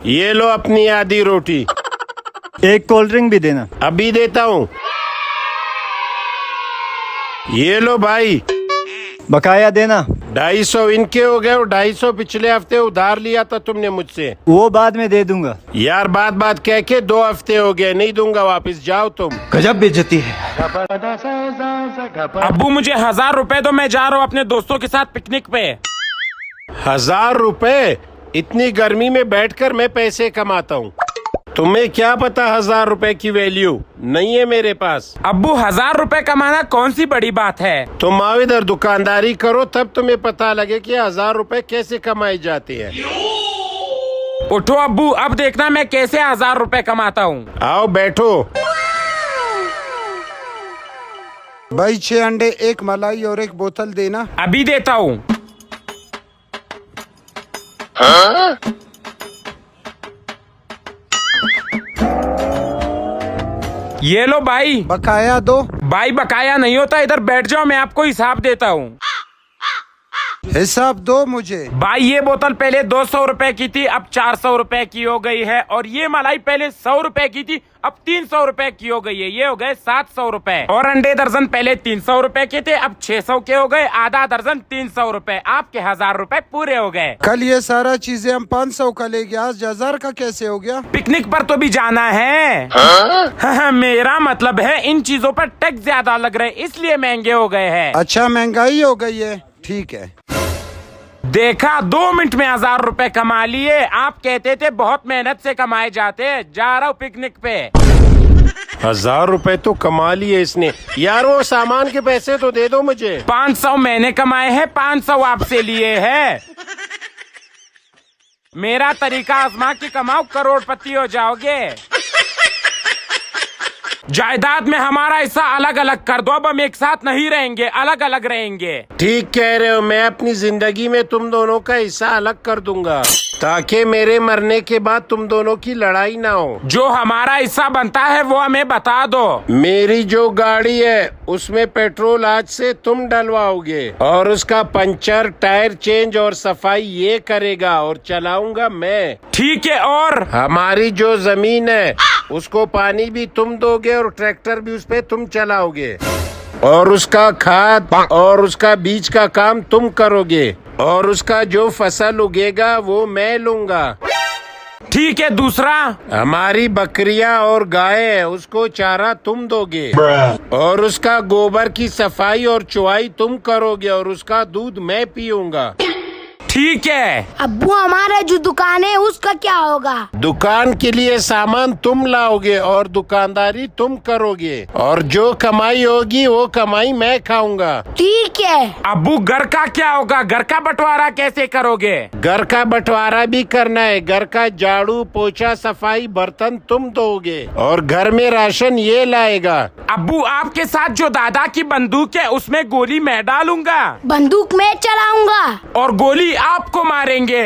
ये लो अपनी आधी रोटी। एक कोल्ड ड्रिंक भी देना। अभी देता हूँ। ये लो भाई। बकाया देना। 250 इनके हो गए और 250 पिछले हफ्ते उधार लिया था तुमने मुझसे। वो बाद में दे दूंगा। यार बात कह के 2 हफ्ते हो गए, नहीं दूंगा वापस, जाओ तुम। गजब बेइज्जती है। अब्बू मुझे 1000 रुपए दो, मैं जा रहा हूँ अपने दोस्तों के साथ पिकनिक पे। 1000 रुपए? इतनी गर्मी में बैठकर मैं पैसे कमाता हूँ, तुम्हें क्या पता 1000 रुपए की वैल्यू नहीं है मेरे पास। अब्बू 1000 रुपए कमाना कौन सी बड़ी बात है। तुम आओ इधर दुकानदारी करो, तब तुम्हें पता लगे कि 1000 रुपए कैसे कमाए जाते हैं। उठो अब्बू, अब देखना मैं कैसे 1000 रुपए कमाता हूँ। आओ बैठो। भाई 6 अंडे, 1 मलाई और 1 बोतल देना। अभी देता हूँ। ये लो भाई। बकाया दो। भाई बकाया नहीं होता, इधर बैठ जाओ, मैं आपको हिसाब देता हूँ। हिसाब दो मुझे। भाई ये बोतल पहले 200 रुपए की थी, अब 400 रुपए की हो गई है। और ये मलाई पहले 100 रुपए की थी, अब 300 रुपए की हो गई है। ये हो गए 700 रुपए। और अंडे दर्जन पहले 300 रुपए के थे, अब 600 के हो गए। आधा दर्जन 300 रुपए। आपके 1000 रुपए पूरे हो गए। कल ये सारा चीजें हम 500 का ले गया, आज 1000 का कैसे हो गया? पिकनिक पर तो भी जाना है। हाँ? मेरा मतलब है इन चीजों पर टैक्स ज्यादा लग रहे, इसलिए महंगे हो गए हैं। अच्छा महंगाई हो गई है, ठीक है। देखा, 2 मिनट में 1000 रुपए कमा लिए। आप कहते थे बहुत मेहनत से कमाए जाते हैं। जा रहा हूँ पिकनिक पे। 1000 रुपए तो कमा लिए इसने। यार वो सामान के पैसे तो दे दो मुझे। 500 मैंने कमाए हैं, 500 आपसे लिए हैं। मेरा तरीका आजमा के कमाओ, करोड़पति हो जाओगे। जायदाद में हमारा हिस्सा अलग अलग कर दो, अब हम एक साथ नहीं रहेंगे, अलग अलग रहेंगे। ठीक कह रहे हो, मैं अपनी जिंदगी में तुम दोनों का हिस्सा अलग कर दूंगा, ताकि मेरे मरने के बाद तुम दोनों की लड़ाई ना हो। जो हमारा हिस्सा बनता है वो हमें बता दो। मेरी जो गाड़ी है उसमें पेट्रोल आज से तुम डलवाओगे, और उसका पंचर, टायर चेंज और सफाई ये करेगा, और चलाऊंगा मैं। ठीक है। और हमारी जो जमीन है उसको पानी भी तुम दोगे, और ट्रैक्टर भी उस पे तुम चलाओगे, और उसका खाद और उसका बीज का काम तुम करोगे, और उसका जो फसल उगेगा वो मैं लूंगा। ठीक है। दूसरा, हमारी बकरियां और गाय है उसको चारा तुम दोगे, और उसका गोबर की सफाई और चुवाई तुम करोगे, और उसका दूध मैं पीऊंगा। ठीक है। अब्बू हमारा जो दुकान है उसका क्या होगा? दुकान के लिए सामान तुम लाओगे और दुकानदारी तुम करोगे, और जो कमाई होगी वो कमाई मैं खाऊंगा। ठीक है। अब्बू घर का क्या होगा? घर का बंटवारा कैसे करोगे? घर का बंटवारा भी करना है। घर का झाड़ू पोछा सफाई बर्तन तुम दोगे, और घर में राशन ये लाएगा। अब्बू आपके साथ जो दादा की बंदूक है उसमें गोली मैं डालूंगा, बंदूक मैं चलाऊंगा और गोली आपको मारेंगे।